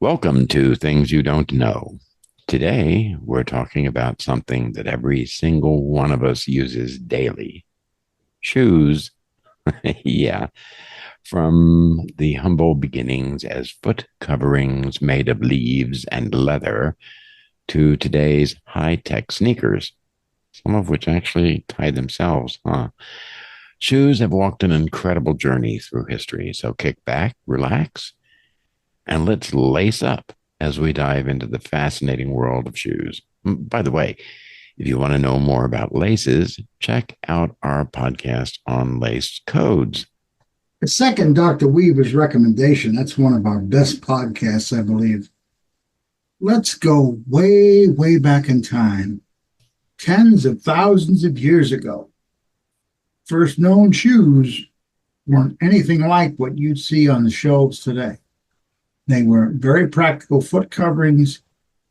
Welcome to Things You Don't Know. Today, we're talking about something that every single one of us uses daily: shoes. Yeah, from the humble beginnings as foot coverings made of leaves and leather to today's high tech sneakers, some of which actually tie themselves, huh? Shoes have walked an incredible journey through history, so kick back, relax, and let's lace up as we dive into the fascinating world of shoes. By the way, if you want to know more about laces, check out our podcast on lace codes. The second Dr. Weaver's recommendation, that's one of our best podcasts, I believe. Let's go way, way back in time, tens of thousands of years ago. First known shoes weren't anything like what you'd see on the shelves today. They were very practical foot coverings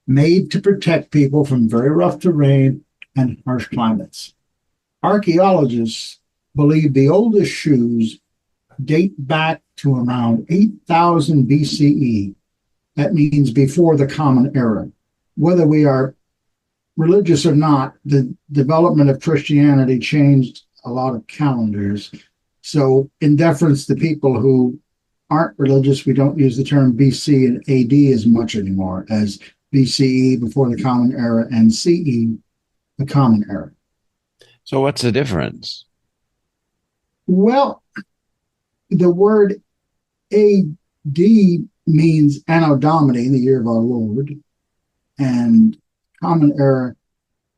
made to protect people from very rough terrain and harsh climates. Archaeologists believe the oldest shoes date back to around 8,000 BCE. That means before the Common Era. Whether we are religious or not, the development of Christianity changed a lot of calendars. So, in deference to people who aren't religious, we don't use the term BC and AD as much anymore as BCE, before the Common Era, and CE, the Common Era. So, what's the difference? Well, the word AD means Anno Domini, the year of our Lord, and Common Era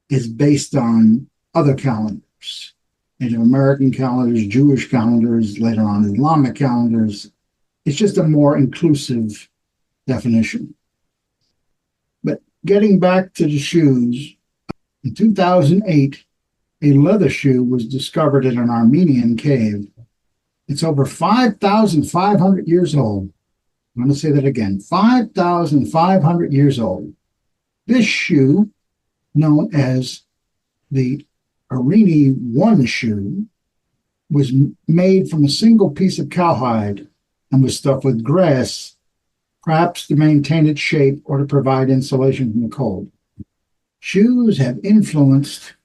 is based on other calendars, Native American calendars, Jewish calendars, later on Islamic calendars. It's just a more inclusive definition. But getting back to the shoes, in 2008, a leather shoe was discovered in an Armenian cave. It's over 5,500 years old. I'm going to say that again, 5,500 years old. This shoe, known as the Arini 1 shoe, was made from a single piece of cowhide and was stuffed with grass, perhaps to maintain its shape or to provide insulation from the cold. Shoes have influenced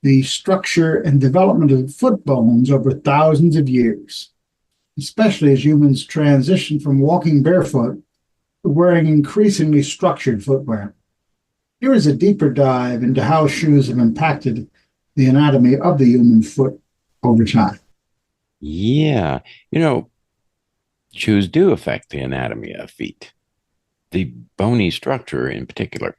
the structure and development of foot bones over thousands of years, especially as humans transition from walking barefoot to wearing increasingly structured footwear. Here is a deeper dive into how shoes have impacted the anatomy of the human foot over time. Yeah, shoes do affect the anatomy of feet, the bony structure in particular.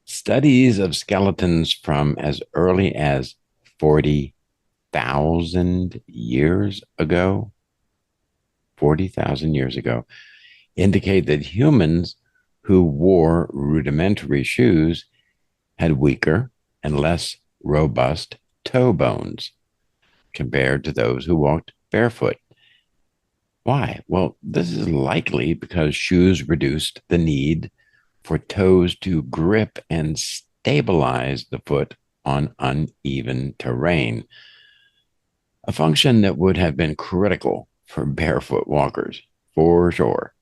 Studies of skeletons from as early as 40,000 years ago, 40,000 years ago, indicate that humans who wore rudimentary shoes had weaker and less robust toe bones compared to those who walked barefoot. Why? Well, this is likely because shoes reduced the need for toes to grip and stabilize the foot on uneven terrain, a function that would have been critical for barefoot walkers, for sure.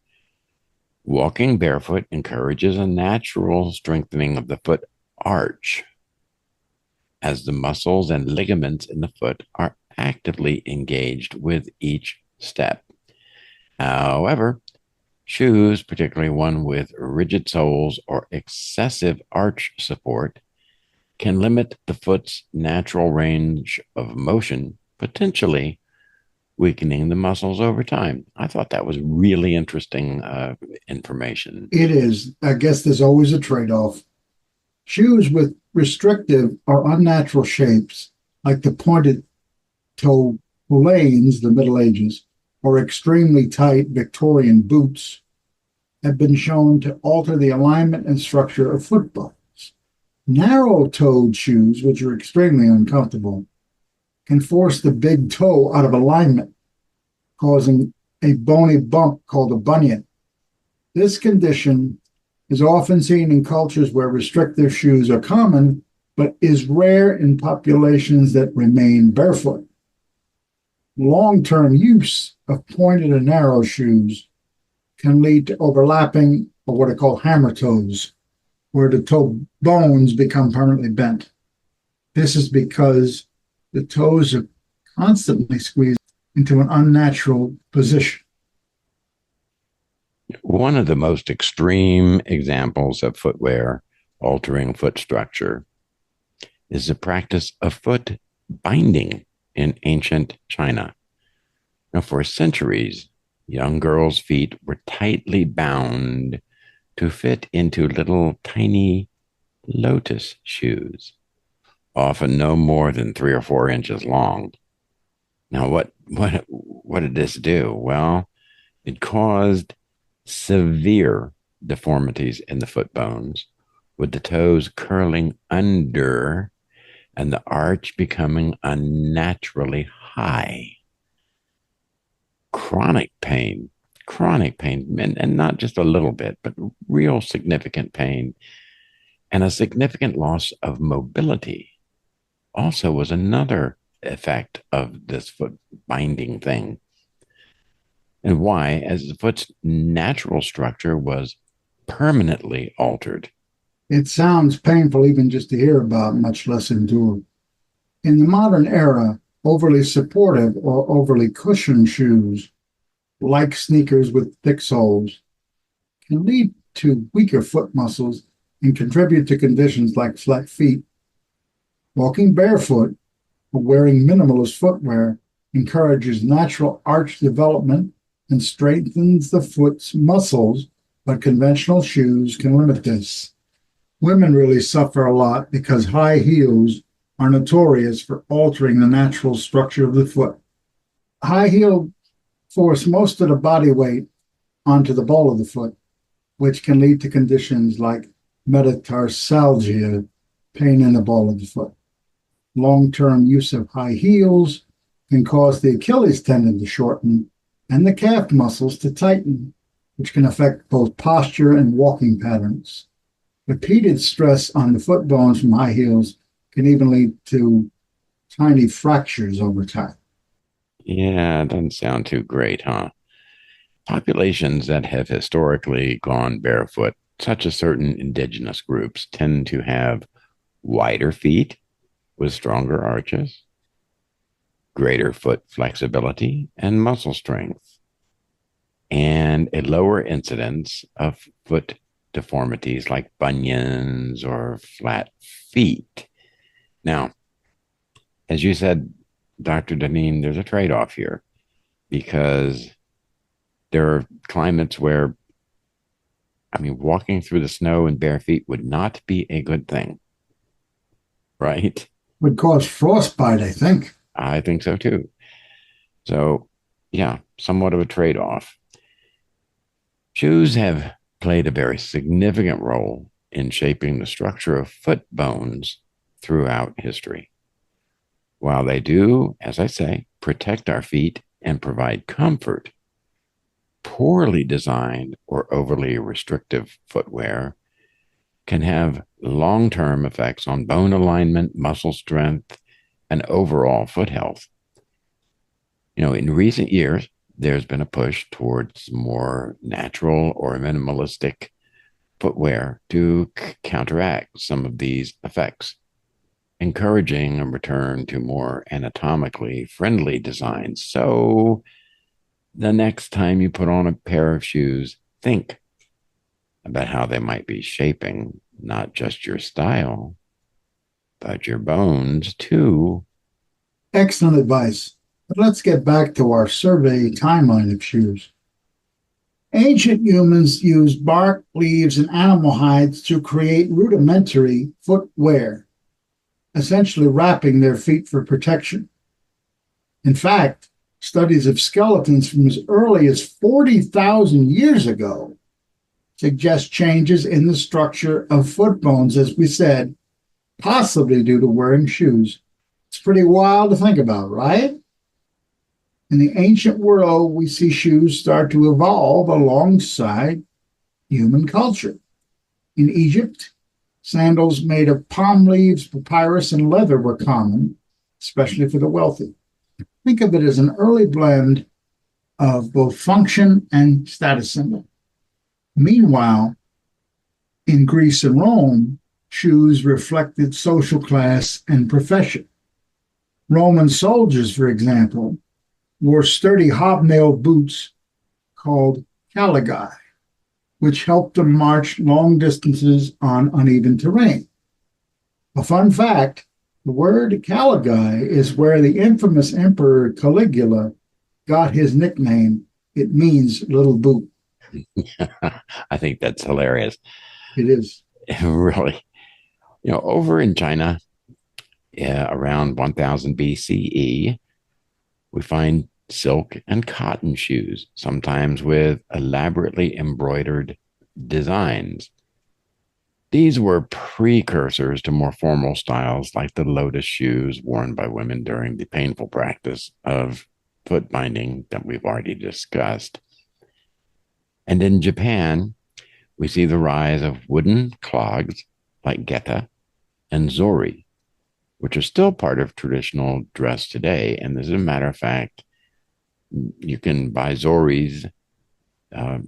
Walking barefoot encourages a natural strengthening of the foot arch, as the muscles and ligaments in the foot are actively engaged with each step. However, shoes, particularly one with rigid soles or excessive arch support, can limit the foot's natural range of motion, potentially weakening the muscles over time. I thought that was really interesting information. It is. I guess there's always a trade-off. Shoes with restrictive or unnatural shapes, like the pointed toe lanes, the Middle Ages, or extremely tight Victorian boots, have been shown to alter the alignment and structure of foot bones. Narrow-toed shoes, which are extremely uncomfortable, can force the big toe out of alignment, causing a bony bump called a bunion. This condition is often seen in cultures where restrictive shoes are common, but is rare in populations that remain barefoot. Long-term use of pointed and narrow shoes can lead to overlapping or what are called hammer toes, where the toe bones become permanently bent. This is because the toes are constantly squeezed into an unnatural position. One of the most extreme examples of footwear altering foot structure is the practice of foot binding in ancient China. Now, for centuries, young girls' feet were tightly bound to fit into little tiny lotus shoes, often no more than 3 or 4 inches long. Now, what did this do? Well, it caused severe deformities in the foot bones, with the toes curling under and the arch becoming unnaturally high. Chronic pain, and not just a little bit, but real significant pain, and a significant loss of mobility also was another effect of this foot binding thing. And why? As the foot's natural structure was permanently altered. It sounds painful even just to hear about, much less endure. In the modern era, overly supportive or overly cushioned shoes, like sneakers with thick soles, can lead to weaker foot muscles and contribute to conditions like flat feet. Walking barefoot or wearing minimalist footwear encourages natural arch development and strengthens the foot's muscles, but conventional shoes can limit this. Women really suffer a lot because high heels are notorious for altering the natural structure of the foot. High heel force most of the body weight onto the ball of the foot, which can lead to conditions like metatarsalgia, pain in the ball of the foot. Long-term use of high heels can cause the Achilles tendon to shorten and the calf muscles to tighten, which can affect both posture and walking patterns. Repeated stress on the foot bones from high heels can even lead to tiny fractures over time. Yeah, it doesn't sound too great, huh? Populations that have historically gone barefoot, such as certain indigenous groups, tend to have wider feet with stronger arches, greater foot flexibility and muscle strength, and a lower incidence of foot deformities like bunions or flat feet. Now, as you said, Dr. Deneen, there's a trade off here because there are climates where, walking through the snow in bare feet would not be a good thing, right? Would cause frostbite, I think. I think so too. So, yeah, somewhat of a trade off. Shoes have played a very significant role in shaping the structure of foot bones throughout history. While they do, as I say, protect our feet and provide comfort, poorly designed or overly restrictive footwear can have long-term effects on bone alignment, muscle strength, and overall foot health. In recent years, there's been a push towards more natural or minimalistic footwear to counteract some of these effects, encouraging a return to more anatomically friendly designs. So the next time you put on a pair of shoes, think about how they might be shaping not just your style, but your bones too. Excellent advice. But let's get back to our survey timeline of shoes. Ancient humans used bark, leaves, and animal hides to create rudimentary footwear, essentially wrapping their feet for protection. In fact, studies of skeletons from as early as 40,000 years ago suggest changes in the structure of foot bones, as we said, possibly due to wearing shoes. It's pretty wild to think about, right? In the ancient world, we see shoes start to evolve alongside human culture. In Egypt, sandals made of palm leaves, papyrus, and leather were common, especially for the wealthy. Think of it as an early blend of both function and status symbol. Meanwhile, in Greece and Rome, shoes reflected social class and profession. Roman soldiers, for example, wore sturdy hobnailed boots called caligae, which helped them march long distances on uneven terrain. A fun fact, the word caligae is where the infamous Emperor Caligula got his nickname. It means little boot. I think that's hilarious. It is. Really. Over in China, around 1000 BCE, we find silk and cotton shoes, sometimes with elaborately embroidered designs. These were precursors to more formal styles like the lotus shoes worn by women during the painful practice of foot binding that we've already discussed. And in Japan, we see the rise of wooden clogs like geta and zori, which are still part of traditional dress today. And as a matter of fact, you can buy zoris. Uh,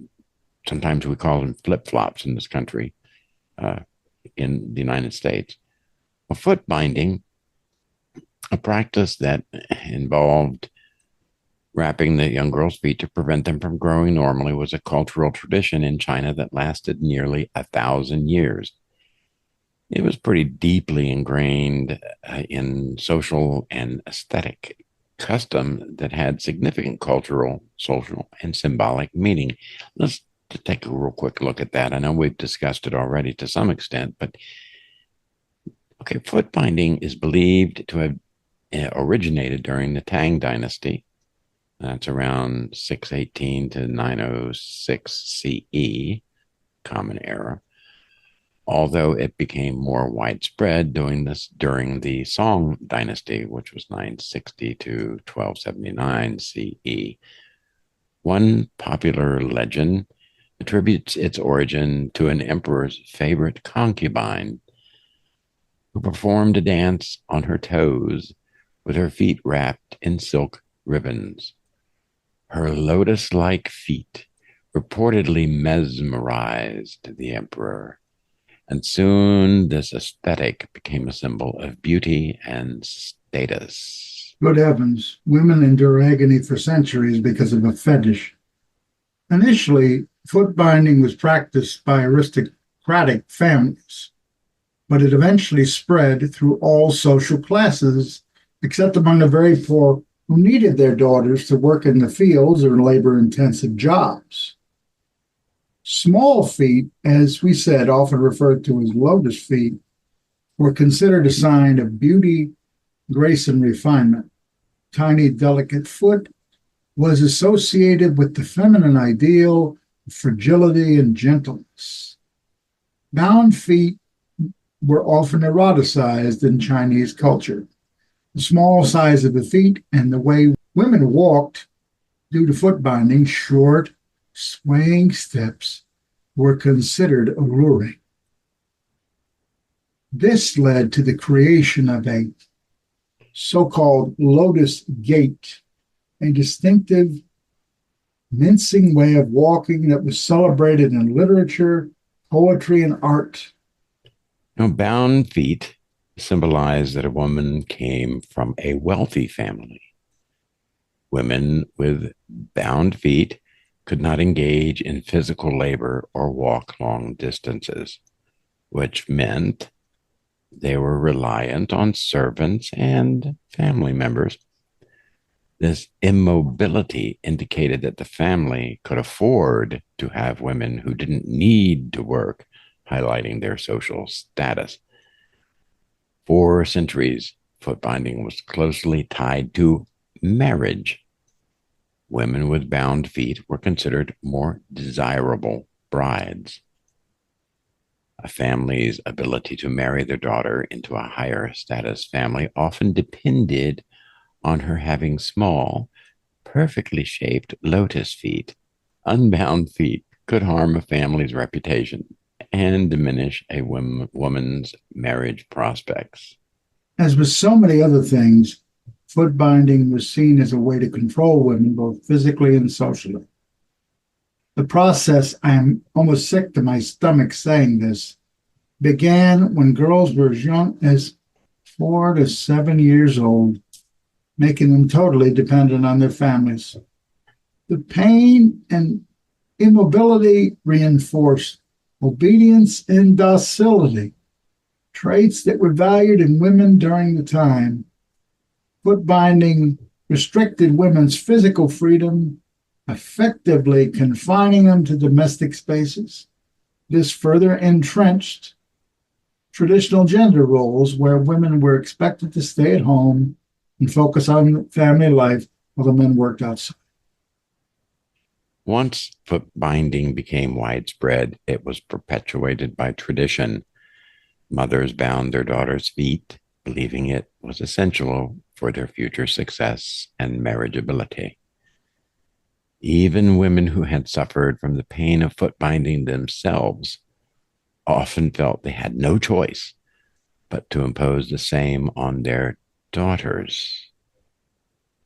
Sometimes we call them flip flops in this country, uh, in the United States. A foot binding, a practice that involved wrapping the young girl's feet to prevent them from growing normally, was a cultural tradition in China that lasted nearly 1,000 years. It was pretty deeply ingrained in social and aesthetic custom that had significant cultural, social, and symbolic meaning. Let's take a real quick look at that. I know we've discussed it already to some extent, but okay, foot binding is believed to have originated during the Tang Dynasty. That's around 618 to 906 CE, Common Era. Although it became more widespread during the Song Dynasty, which was 960 to 1279 CE. One popular legend attributes its origin to an emperor's favorite concubine who performed a dance on her toes with her feet wrapped in silk ribbons. Her lotus-like feet reportedly mesmerized the emperor, and soon this aesthetic became a symbol of beauty and status. Good heavens, women endure agony for centuries because of a fetish. Initially, foot binding was practiced by aristocratic families, but it eventually spread through all social classes, except among the very poor who needed their daughters to work in the fields or labor-intensive jobs. Small feet, as we said, often referred to as lotus feet, were considered a sign of beauty, grace, and refinement. Tiny, delicate foot was associated with the feminine ideal of fragility and gentleness. Bound feet were often eroticized in Chinese culture. The small size of the feet and the way women walked due to foot binding, short, swaying steps, were considered alluring. This led to the creation of a so-called lotus gait, a distinctive, mincing way of walking that was celebrated in literature, poetry, and art. Bound feet symbolize that a woman came from a wealthy family. Women with bound feet could not engage in physical labor or walk long distances, which meant they were reliant on servants and family members. This immobility indicated that the family could afford to have women who didn't need to work, highlighting their social status. For centuries, foot binding was closely tied to marriage. Women with bound feet were considered more desirable brides. A family's ability to marry their daughter into a higher status family often depended on her having small, perfectly shaped lotus feet. Unbound feet could harm a family's reputation and diminish a woman's marriage prospects. As with so many other things, foot binding was seen as a way to control women both physically and socially. The process, I am almost sick to my stomach saying this, began when girls were as young as 4 to 7 years old, making them totally dependent on their families. The pain and immobility reinforced obedience and docility, traits that were valued in women during the time. Foot binding restricted women's physical freedom, effectively confining them to domestic spaces. This further entrenched traditional gender roles where women were expected to stay at home and focus on family life while the men worked outside. Once foot binding became widespread, it was perpetuated by tradition. Mothers bound their daughters' feet, believing it was essential for their future success and marriageability. Even women who had suffered from the pain of foot binding themselves often felt they had no choice but to impose the same on their daughters.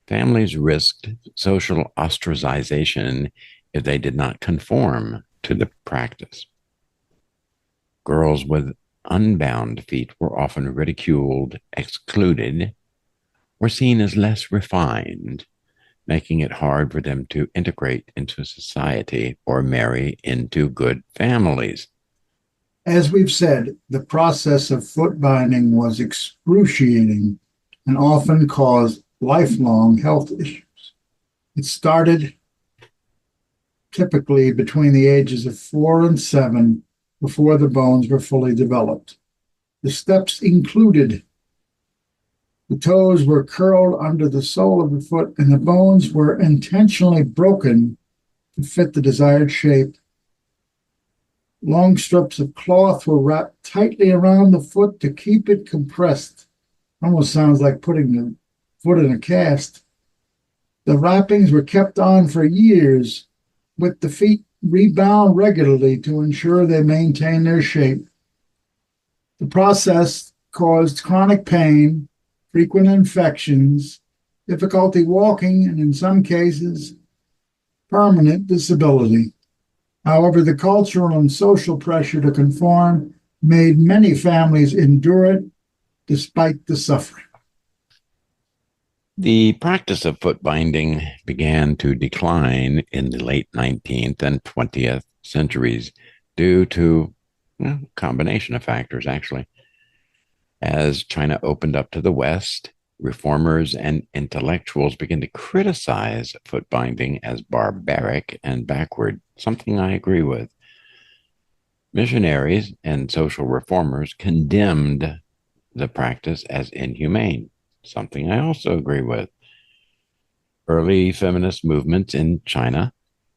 Families risked social ostracization if they did not conform to the practice. Girls with unbound feet were often ridiculed, excluded, or seen as less refined, making it hard for them to integrate into society or marry into good families. As we've said, the process of foot binding was excruciating and often caused lifelong health issues. It started typically between the ages of 4 and 7 before the bones were fully developed. The steps included the toes were curled under the sole of the foot and the bones were intentionally broken to fit the desired shape. Long strips of cloth were wrapped tightly around the foot to keep it compressed. Almost sounds like putting the foot in a cast. The wrappings were kept on for years, with the feet rebound regularly to ensure they maintain their shape. The process caused chronic pain, frequent infections, difficulty walking, and in some cases, permanent disability. However, the cultural and social pressure to conform made many families endure it despite the suffering. The practice of foot binding began to decline in the late 19th and 20th centuries due to a combination of factors, actually. As China opened up to the West, reformers and intellectuals began to criticize foot binding as barbaric and backward, something I agree with. Missionaries and social reformers condemned the practice as inhumane, something I also agree with. Early feminist movements in China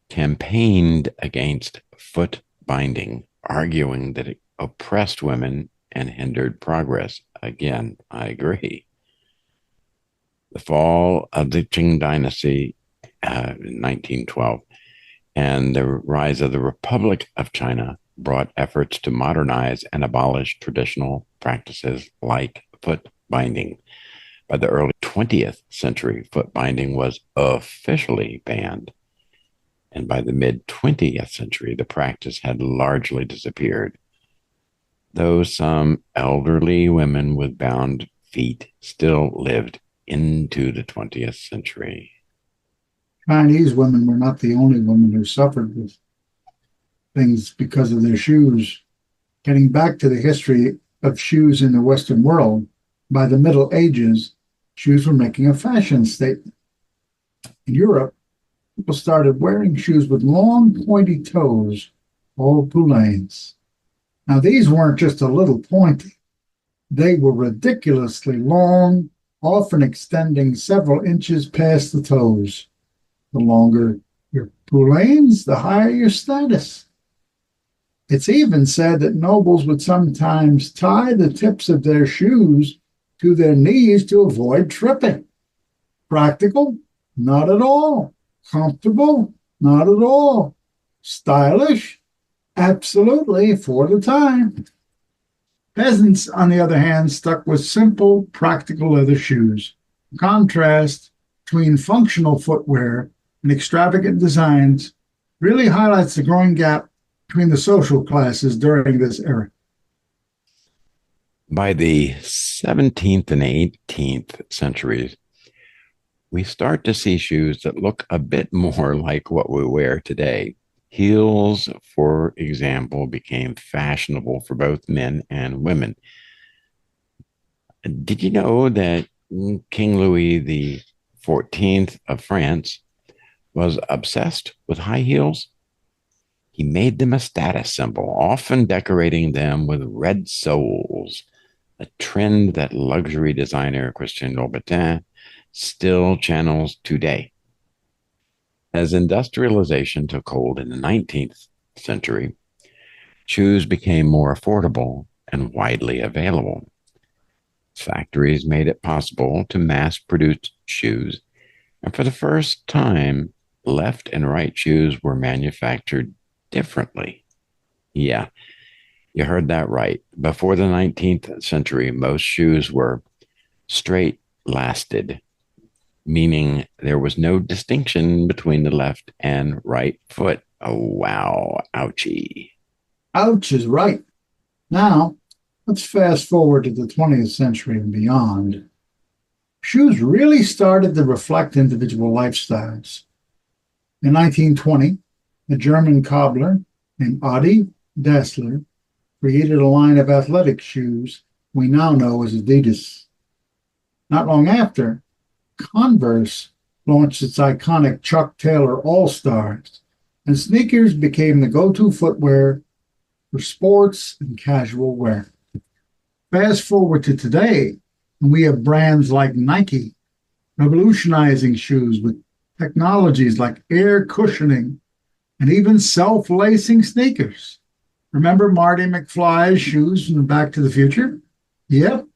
campaigned against foot binding, arguing that it oppressed women and hindered progress. Again, I agree. The fall of the Qing dynasty in 1912 and the rise of the Republic of China brought efforts to modernize and abolish traditional practices like foot binding. By the early 20th century, foot binding was officially banned. And by the mid 20th century, the practice had largely disappeared. Though some elderly women with bound feet still lived into the 20th century. Chinese women were not the only women who suffered with things because of their shoes. Getting back to the history of shoes in the Western world, by the Middle Ages, shoes were making a fashion statement. In Europe, people started wearing shoes with long, pointy toes, called poulaines. Now, these weren't just a little pointy. They were ridiculously long, often extending several inches past the toes. The longer your poulaines, the higher your status. It's even said that nobles would sometimes tie the tips of their shoes to their knees to avoid tripping. Practical? Not at all. Comfortable? Not at all. Stylish? Absolutely, for the time. Peasants, on the other hand, stuck with simple, practical leather shoes. The contrast between functional footwear and extravagant designs really highlights the growing gap between the social classes during this era. By the 17th and 18th centuries, we start to see shoes that look a bit more like what we wear today. Heels, for example, became fashionable for both men and women. Did you know that King Louis the 14th of France was obsessed with high heels? He made them a status symbol, often decorating them with red soles, a trend that luxury designer Christian Louboutin still channels today. As industrialization took hold in the 19th century, shoes became more affordable and widely available. Factories made it possible to mass produce shoes, and for the first time, left and right shoes were manufactured differently. Yeah, you heard that right. Before the 19th century, most shoes were straight lasted, meaning there was no distinction between the left and right foot. Oh, wow. Ouchie. Ouch is right. Now, let's fast forward to the 20th century and beyond. Shoes really started to reflect individual lifestyles. In 1920, a German cobbler named Adi Dassler created a line of athletic shoes we now know as Adidas. Not long after, Converse launched its iconic Chuck Taylor All Stars, and sneakers became the go to footwear for sports and casual wear. Fast forward to today, and we have brands like Nike revolutionizing shoes with technologies like air cushioning and even self lacing sneakers. Remember Marty McFly's shoes from Back to the Future? Yep,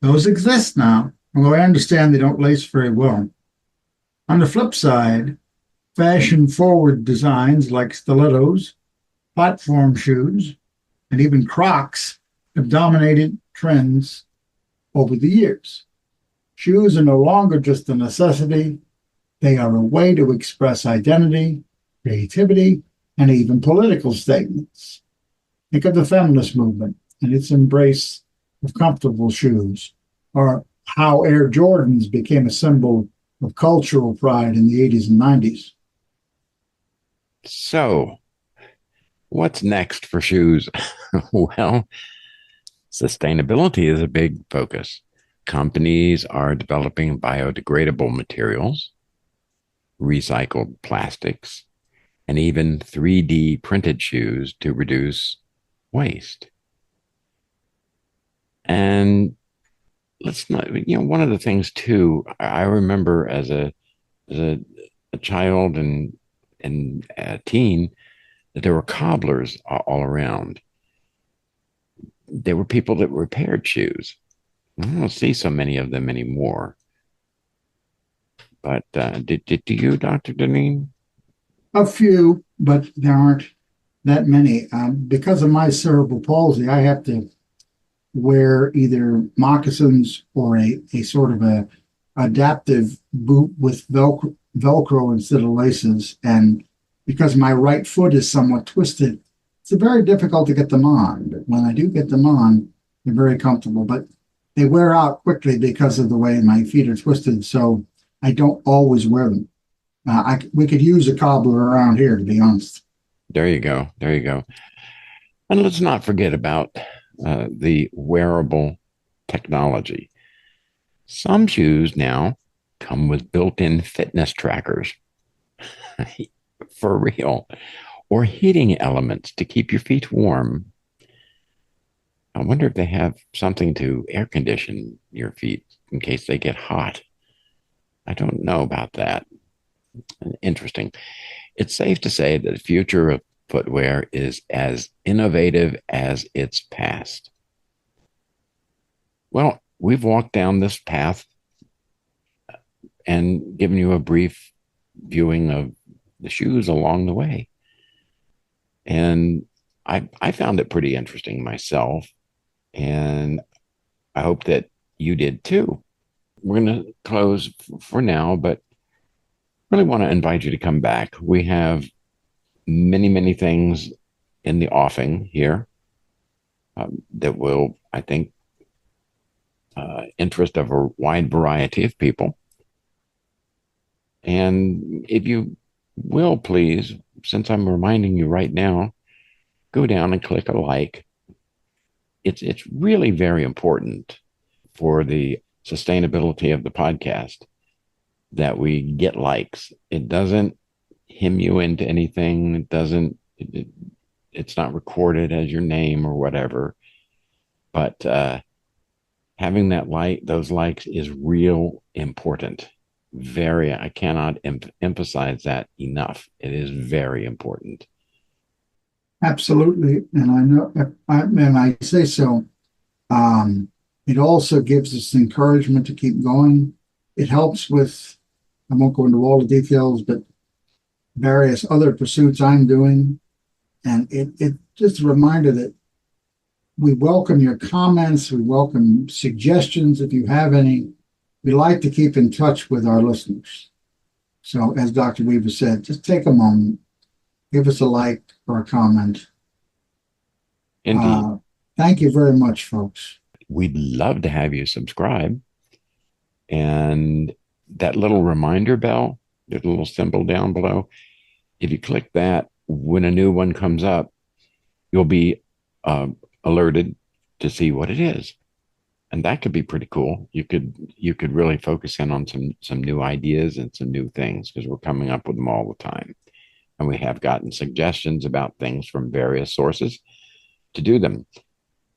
those exist now, although I understand they don't lace very well. On the flip side, fashion forward designs like stilettos, platform shoes, and even Crocs have dominated trends over the years. Shoes are no longer just a necessity, they are a way to express identity, creativity, and even political statements. Think of the feminist movement and its embrace of comfortable shoes, or how Air Jordans became a symbol of cultural pride in the 80s and 90s. So, what's next for shoes? Well, sustainability is a big focus. Companies are developing biodegradable materials, recycled plastics, and even 3D printed shoes to reduce waste. And let's not, one of the things too, I remember as a child and a teen that there were cobblers all around. There were people that repaired shoes. I don't see so many of them anymore. But do you, Dr. Deneen? A few, but there aren't that many. Because of my cerebral palsy, I have to wear either moccasins or a sort of a adaptive boot with Velcro instead of laces. And because my right foot is somewhat twisted, it's very difficult to get them on. But when I do get them on, they're very comfortable. But they wear out quickly because of the way my feet are twisted. So I don't always wear them. We could use a cobbler around here, to be honest. There you go. There you go. And let's not forget about the wearable technology. Some shoes now come with built in fitness trackers for real, or heating elements to keep your feet warm. I wonder if they have something to air condition your feet in case they get hot. I don't know about that. Interesting. It's safe to say that the future of footwear is as innovative as its past. Well, we've walked down this path and given you a brief viewing of the shoes along the way. And I found it pretty interesting myself. And I hope that you did too. We're going to close for now, but really want to invite you to come back. We have many, many things in the offing here that will, I think, interest of a wide variety of people. And if you will, please, since I'm reminding you right now, go down and click a like. It's really very important for the sustainability of the podcast that we get likes. It doesn't hem you into anything. It doesn't. It's not recorded as your name or whatever. But having those likes is real important. Very. I cannot emphasize that enough. It is very important. Absolutely. And I know, and I say so, um, it also gives us encouragement to keep going. It helps with, I won't go into all the details, but various other pursuits I'm doing. And it just a reminder that we welcome your comments, we welcome suggestions if you have any. We like to keep in touch with our listeners. So, as Dr. Weaver said, just take a moment, give us a like or a comment. Indeed. Uh, Thank you very much, folks. We'd love to have you subscribe. And that little reminder bell, there's a little symbol down below. If you click that, when a new one comes up, you'll be uh, alerted to see what it is. And that could be pretty cool. You could really focus in on some new ideas and some new things because we're coming up with them all the time. And we have gotten suggestions about things from various sources to do them.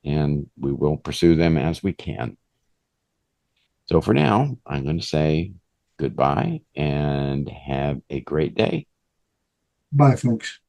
And we will pursue them as we can. So for now, I'm going to say goodbye and have a great day. Bye, folks.